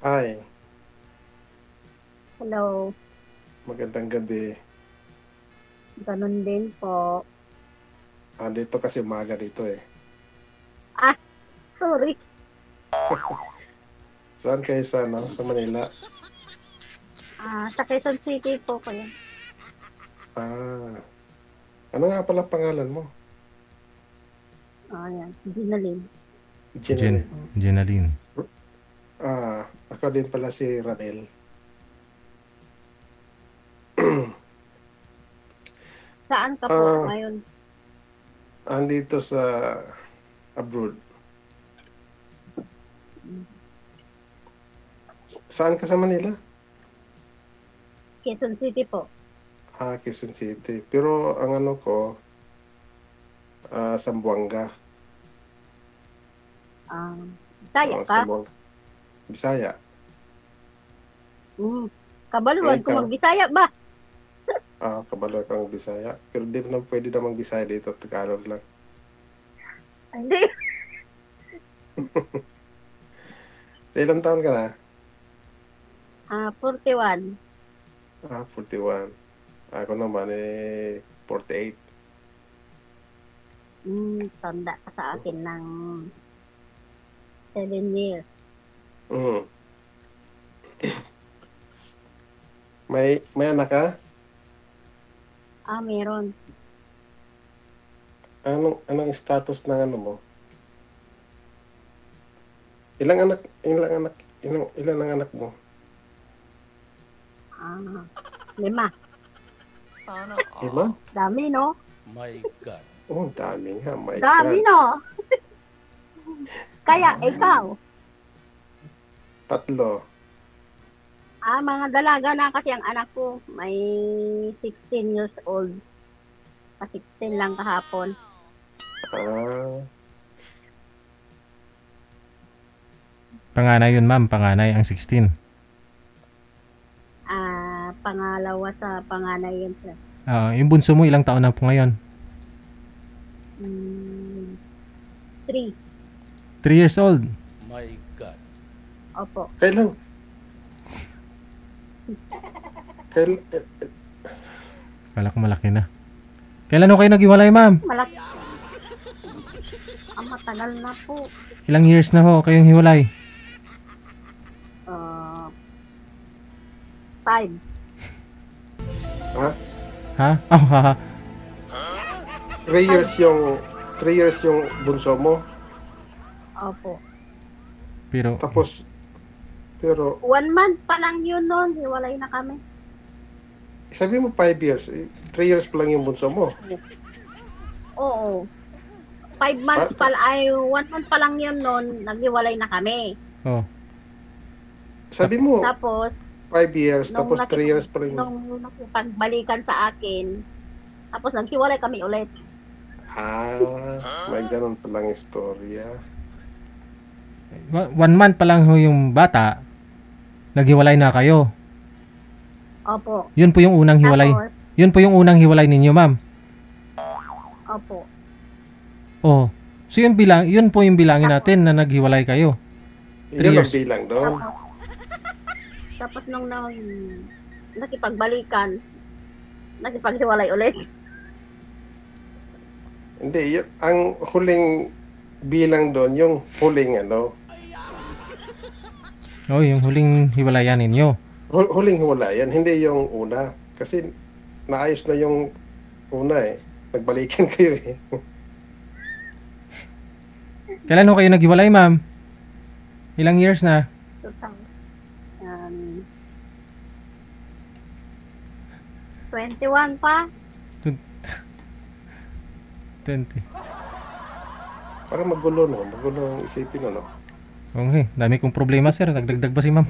Hi, Hello, magandang gabi. ganun din po. Dito kasi umaga dito eh. Ah, sorry. Saan kayo sa Manila? Sa Quezon City po kayo. Ah, ano nga pala pangalan mo? Yan. Ginalin. Jeneline. Jenaline. Ako din pala si Ranel. Saan ka po Ah, ngayon? andito sa abroad. Saan ka sa Manila? Quezon City po. Quezon City. Pero ang ano ko, Zamboanga. Kaya ka? Zamboanga. Bisaya. Hmm. Kabaluan Ngayon ko ka, magbisaya ba? kabalo kang Bisaya. Pero di naman pwede naman Bisaya dito, Tagalog lang. Hindi. Sa ilang taon ka na? 41. 41. Ako naman 48. Tanda ka sa akin ng 7 years. Mhm. May anak ka? Meron. Anong status ng ano mo? Ilan ang anak mo? 5. Sana Lima? all. Dami, no? My God. Oh, dami nga. My Dami, God. no? Kaya, ikaw. 3. Mga dalaga na kasi ang anak ko. May 16 years old. 16 lang kahapon. Ah, Panganay yun, ma'am. Panganay ang 16. Pangalawa sa panganay yun, sir. Yung bunso mo, ilang taon na po ngayon? 3. 3 years old. My God. Opo. kailan? Kailan? Kala ko malaki na. Kailan ho kayo naghiwalay, ma'am? Malaki. Matagal na po. Ilang years na ho kayong hiwalay? 5. Ha? Ha? Oh, ha. 3 years yung bunso mo. Opo. Pero, Pero 1 month pa lang yun noon. Hiwalay na kami. sabi mo 5 years. 3 years pa lang yung bunso mo. Oo. 5 months pa lang. 1 month pa lang yun noon. Naghiwalay na kami. oh. Sabi mo Tapos, 5 years, nung tapos 3 years pa rin. nung nakipagbalikan sa akin, tapos naghiwalay kami ulit. May ganun palang istorya. 1 month pa lang ho yung bata, naghiwalay na kayo. Opo. Yun po yung unang hiwalay. Tapos, Yun po yung unang hiwalay ninyo, ma'am. opo. Oh. So yun po yung bilangin natin na naghiwalay kayo. 3 Iyan ang years. bilang doon. Tapos nung nakipagbalikan, nakipaghiwalay ulit. Hindi, ang huling bilang doon, yung huling ano, Oh, yung huling hiwalayan ninyo. huling hiwalayan, hindi yung una. Kasi naayos na yung una eh. Nagbalikan kayo eh. Kailan ho kayo naghiwalay, ma'am? Ilang years na? 21 pa. 20. Parang magulo no, magulo ang isipin ano. Okay, dami kong problema, sir. Nagdagdag ba si ma'am?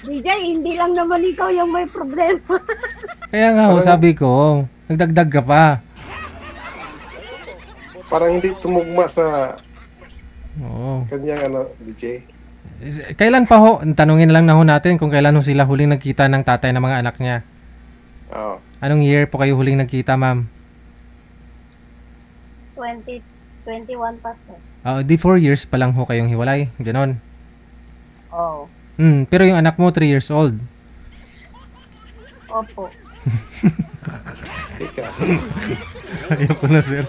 DJ, hindi lang naman ikaw yung may problema. Kaya nga ho, sabi ko, nagdagdag ka pa. Parang hindi tumugma sa Oo. kanyang ano, DJ. Kailan pa ho, tanungin na lang na ho natin kung kailan ho sila huling nagkita ng tatay ng mga anak niya. Oo. Anong year po kayo huling nagkita, ma'am? 20, 21 pa sir. Di 4 years pa lang ho kayong hiwalay. Ganon. Oo. Pero yung anak mo 3 years old. Opo. Ika. Ayaw ko na, sir.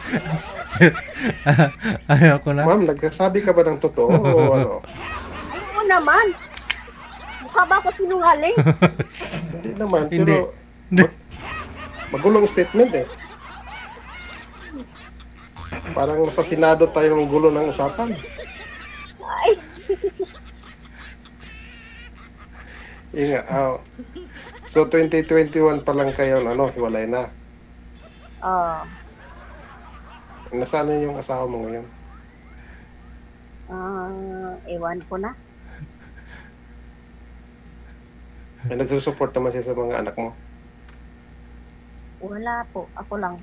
Ayaw ko na. Ma'am, nagsasabi ka ba ng totoo o ano? Oo naman. Mukha ba ako sinungaling? Hindi naman, Hindi. pero magulong statement eh. Parang sa Senado tayo ng gulo ng usapan. Ay, Inga, so 2021 pa lang kayo, ano, hiwalay na. oh. Nasaan na yung asawa mo ngayon? Ewan ko na. Ay, nagsusupport naman siya sa mga anak mo. Wala po. Ako lang.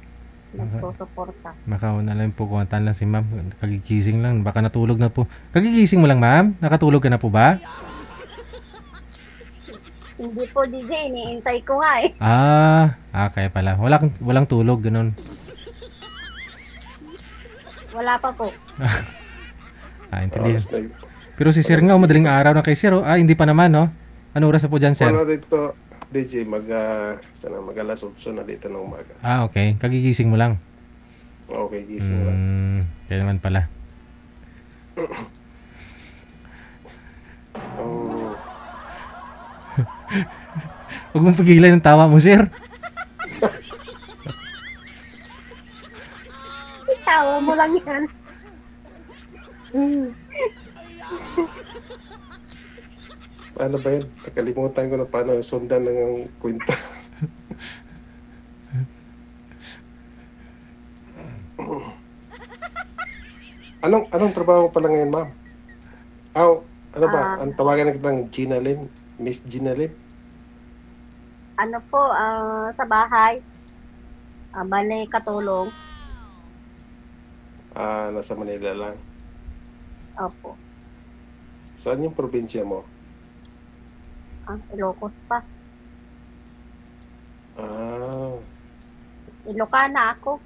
Nagsusuporta. Makauna lang po, kuwantan lang si ma'am. Kagigising lang. Baka natulog na po. Kagigising mo lang, ma'am? Nakatulog ka na po ba? Hindi po, DJ. Iniintay ko nga eh. Kaya pala. Walang tulog, ganun. Wala pa po. Intindihan. Alas na- Pero si sir nga, madaling araw na kay sir. Hindi pa naman, no? Ano oras na po dyan, sir? Ano dito, DJ, mag-alas 8 na dito ng umaga. Okay. Kagigising mo lang. Okay, gising lang. Kaya naman pala. Huwag mong pigilan yung tawa mo, sir. Tawa mo lang yan. Paano ba yun? Nakalimutan ko na paano sundan ng kwenta. Anong trabaho pala ngayon, ma'am? Ano ba? Ang tawagan na kitang Gina Lim? Miss Gina Lim? Ano po, sa bahay. Bale, katulong. Nasa Manila lang. Opo. Saan yung probinsya mo? Ilocos pa. Ah, Ilocana ako.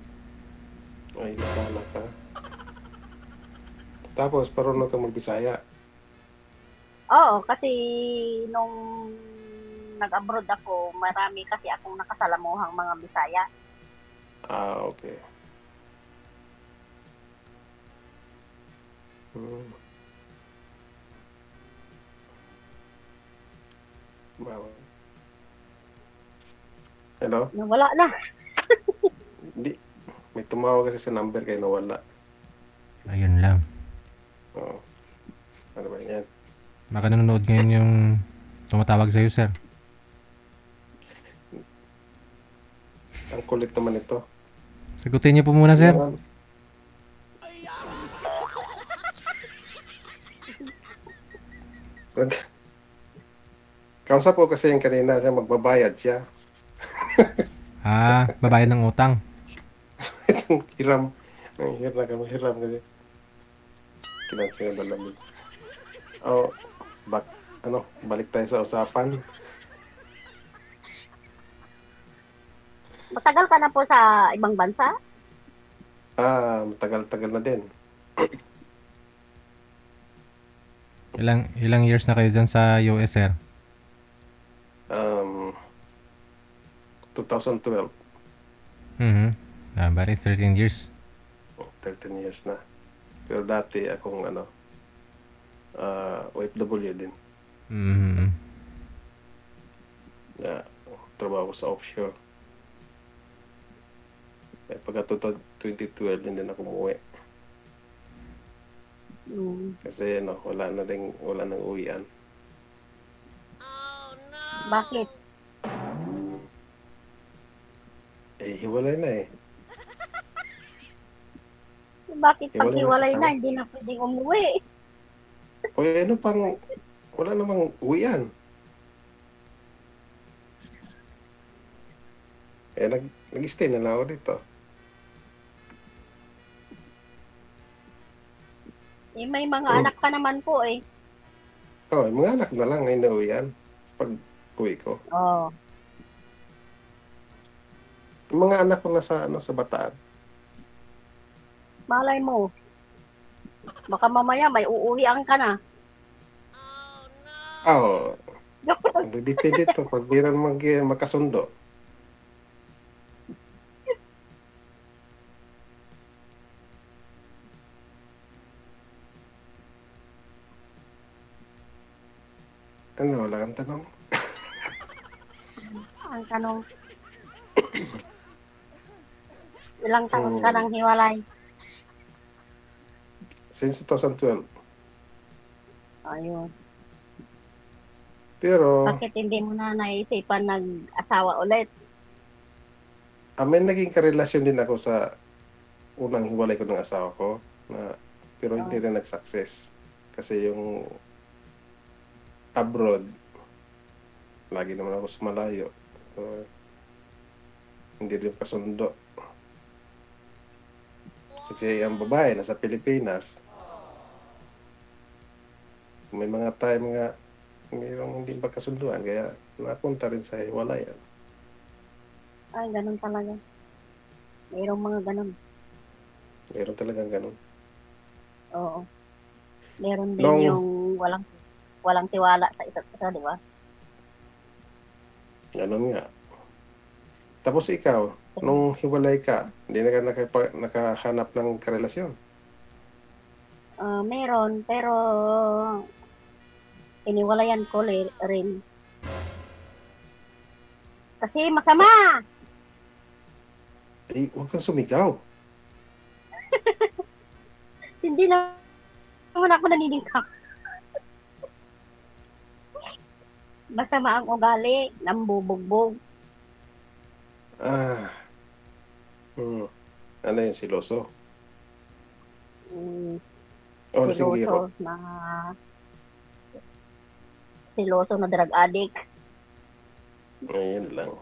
ay, nakala ka. Tapos, parunong ka magbisaya. Oo, kasi nung nag-abroad ako, marami kasi akong nakasalamuhang mga Bisaya. Okay. Wow. Hello? Nawala na. Hindi. May tumawag kasi sa number kayo nawala. Ayun lang. Oo. Ano ba yan? Baka nanonood ngayon yung tumatawag sa'yo, sir. Ang kulit naman ito. Sagutin niyo po muna, sir. Kausap ko kasi yung kanina siya magbabayad siya. Babayad ng utang. Itong hiram. Hiram kasi. Kinansin na lamig. Balik tayo sa usapan. Matagal ka na po sa ibang bansa? Matagal-tagal na din. Ilang years na kayo dyan sa US, sir? 2012. Bari 13 years. 13 years na. Pero dati akong OFW din. Trabaho sa offshore. Pagka 2012 hindi na ako umuwi. Kasi wala nang uwian. Bakit? Hiwalay na eh. Bakit pag Hiwalay na hiwalay sa na, hindi na pwedeng umuwi? Wala namang uwian. Nag-stay na lang ako dito. May mga anak ka naman po eh. Yung mga anak na lang ay nauwian pag uwi ko. Oo. Yung mga anak ko nasa sa Bataan. Malay mo. Baka mamaya may uuwian ka na. Oh, Joke lang. depende to. Pag di rin makasundo. Ano, wala kang tanong? Ang tanong, ilang taon ka nang hiwalay? Since 2012. Ayun. Pero, Bakit hindi mo na naisipan nag-asawa ulit? may naging karelasyon din ako sa unang hiwalay ko ng asawa ko. Pero hindi rin nag-success. Kasi yung abroad, lagi naman ako sumalayo. So, hindi rin kasundo. Kasi ang babae nasa Pilipinas, may mga time nga mayroong hindi magkasunduan, kaya napunta rin sa hiwalayan. Ay, ganun talaga. Mayroong mga ganun. Mayroon talagang ganun. Oo. Meron din Nung- yung walang tiwala sa isa't isa, di ba? Ganun nga. Tapos ikaw, nung hiwalay ka, hindi na ka nakahanap ng karelasyon. Meron, pero iniwalayan ko rin. Kasi masama! Eh, huwag kang sumigaw. Hindi naman ako naniningkak. Masama ang ugali, nambubugbog. Ano yun, siloso? Mm, O, lasinggero? siloso na drug addict. Ayun lang.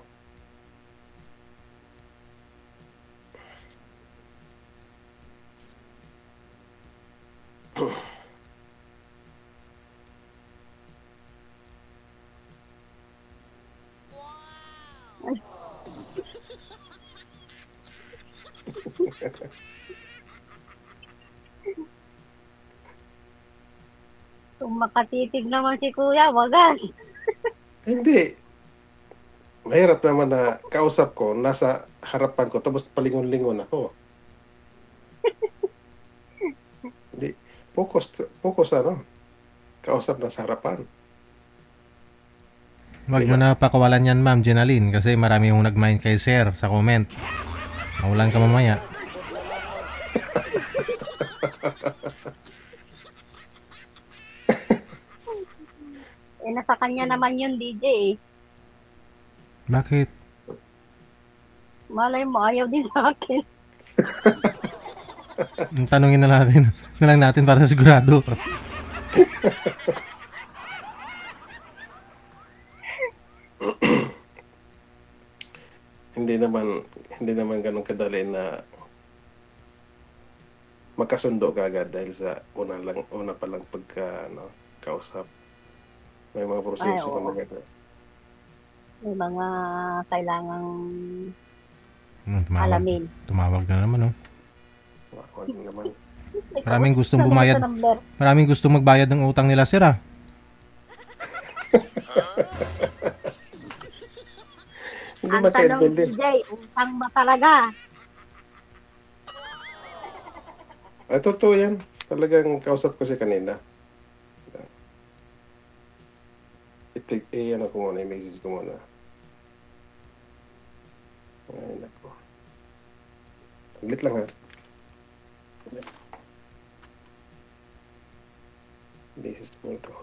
Kung makatitig naman si kuya, wagas. Hindi. Mahirap naman na kausap ko, nasa harapan ko, tapos palingon-lingon ako. Hindi. Focus ano? Kausap na sa harapan. Wag nyo na pakawalan yan, Ma'am Jenaline, kasi marami yung nag-mind kay Sir sa comment. Mawalan ka mamaya. Nasa kanya naman yun, DJ. Bakit? Malay mo, ayaw din sa akin. Tanungin na natin, na lang natin para sigurado. Hindi naman ganun kadali na magkasundo ka agad dahil sa una pa lang kausap. May mga proseso oo. naman agad. May mga kailangang Tumawag. alamin. Tumawag na naman, oh. Wag naman. Maraming gustong bumayad. Maraming gustong magbayad ng utang nila, Sir, ah. Hindi Ang tanong, makaintindi. DJ, utang ba talaga? Totoo yan. Talagang kausap ko siya kanina. Ano ko muna, i-message ko muna. Ay, nako. Saglit lang, ha. Message ko ito.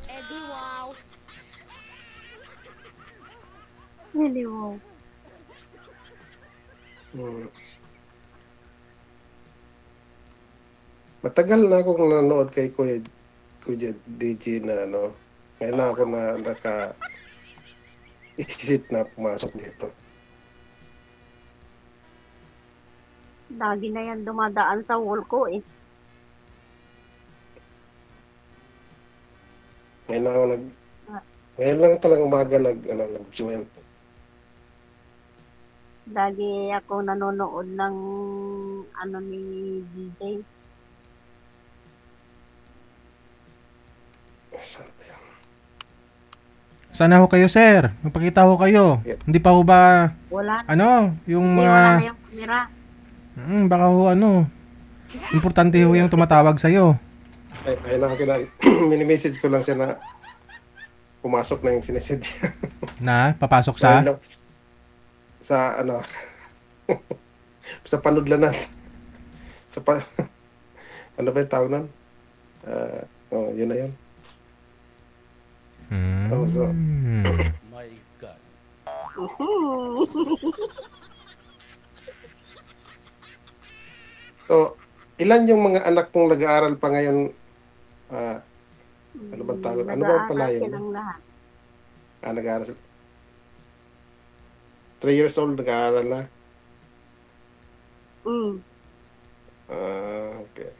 Eddie, wow. Hindi mo. Matagal na akong nanonood kay Kuya DJ na ngayon na ako na isip na pumasok dito. Lagi na yan dumadaan sa wall ko eh. Ngayon na ako ngayon lang talagang umaga nag-join. Lagi ako nanonood ng ano ni DJ. Saan ba yan? Sana ho kayo, sir. Magpakita ho kayo. Yep. Hindi pa ho ba, Wala. yung Hindi, wala na mga, yung camera. baka ho importante ho yung tumatawag sa'yo. Ay lang, mini-message ko lang siya na pumasok na yung sinisid. Na, papasok sa, Sa ano, sa panudlanan. Sa ano ba yung tawag nun? Yun na yun. Oh, so, My God. So, ilan yung mga anak mong nag-aaral pa ngayon? Ano bang tawag? Ano ba pala yun? Silang lahat. Nag-aaral sila. 3 years old nag-aaral na. Okay.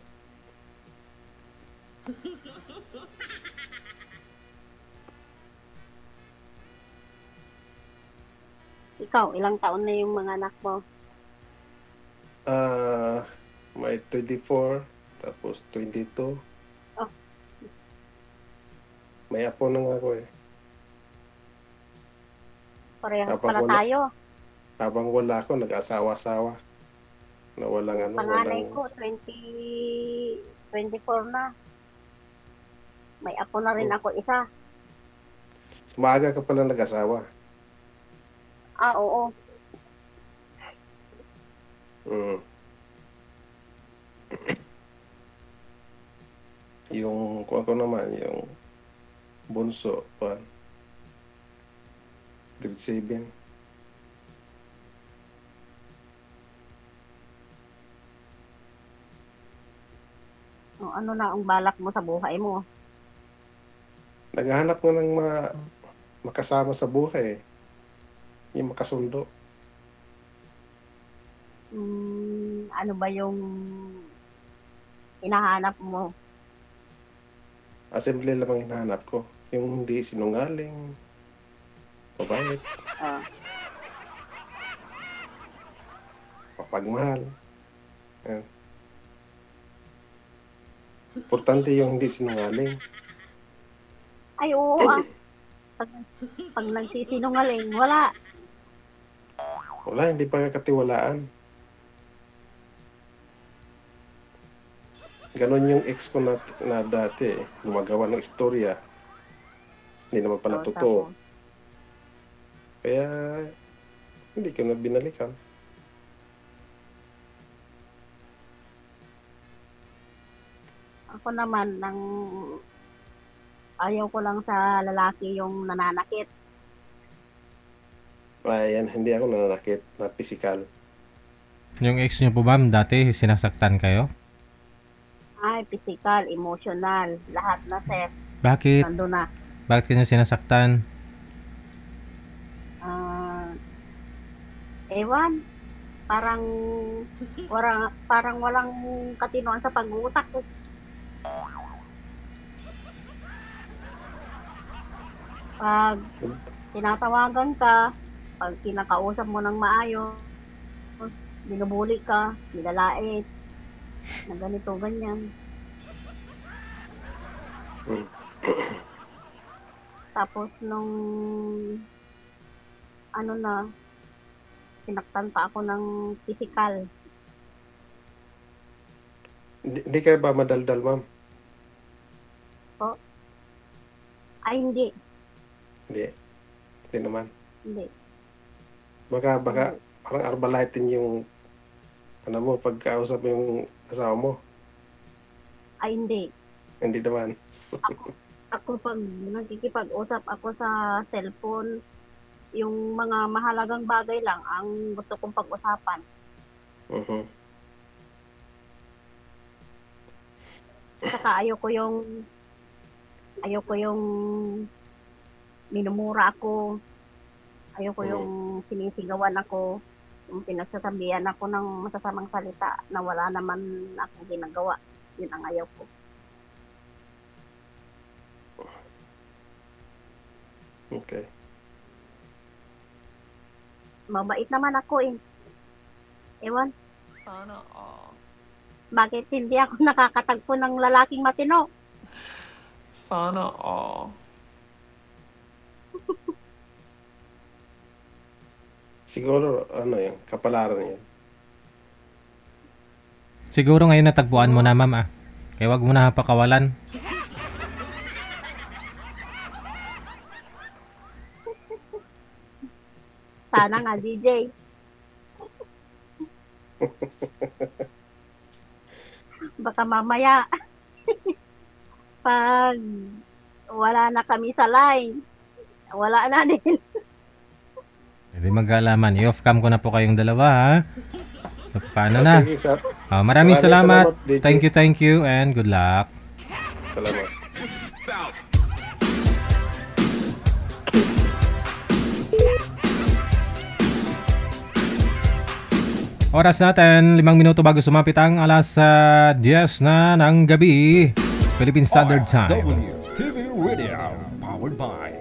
Ikaw, ilang taon na yung mga anak mo? May 24, tapos 22. Oh. May apo na nga ako eh. Parehas Habang pala wala. tayo. Habang wala ako, nag-asawa-asawa. Na walang Panganay walang... ko, 24 na. May apo na rin ako isa. Maaga ka pala nag-asawa. Oo. Yung kuwan ko naman, yung bunso, grade 7. Ano na ang balak mo sa buhay mo? Naghahanap nga ng makasama sa buhay. Yung makasundo. Ano ba yung hinahanap mo? Assembly lang ang hinahanap ko. Yung hindi sinungaling, mabait, mapagmahal. Yan. Importante yung hindi sinungaling. Ay, oo Pag nagsisinungaling, wala. Wala, hindi pa katiwalaan. Ganon yung ex ko na dati, gumagawa ng istorya. Hindi naman pala totoo. Tapos, Kaya, hindi ko na binalikan. ako naman, ayaw ko lang sa lalaki yung nananakit. Ayan, hindi ako nananakit na physical. yung ex nyo po, ma'am, dati sinasaktan kayo? Ay, physical, emotional, lahat na, sir. Bakit? Nandun na. Bakit kayo sinasaktan? Ewan, parang walang katinoan sa pag-uutak ko. Pag tinatawagan ka, pag kinakausap mo ng maayos, binubuli ka, nilalait, na ganito, ganyan. Tapos nung sinaktan pa ako ng physical. Hindi ka ba madaldal, ma'am? Ay, hindi. Hindi naman. Hindi. Baka parang arbalitin yung mo, pagkausap yung asawa mo. Ay, hindi. Hindi naman. Ako pag nakikipag-usap ako sa cellphone, yung mga mahalagang bagay lang ang gusto kong pag-usapan. Saka ayoko yung minumura ako. Ayoko yung sinisigawan ako. Yung pinagsasabihan ako ng masasamang salita na wala naman akong ginagawa. Yun ang ayaw ko. Okay. Mabait naman ako eh. Ewan, Sana all. bakit hindi ako nakakatagpo ng lalaking matino? Sana all. Siguro, ano yun, kapalaran yan. Siguro ngayon natagpuan mo na, ma'am, ah. Kaya wag mo na pakawalan. Sana nga, DJ. Baka mamaya, pag wala na kami sa line, wala na din. Hindi mag-alaman. I-off cam ko na po kayong dalawa, ha? So, paano na? Sige, sir. Maraming salamat. DJ. Thank you, and good luck. Salamat. Oras natin, 5 minuto bago sumapit ang alas 10 na ng gabi. Philippine Standard Time. RWTV Radio, powered by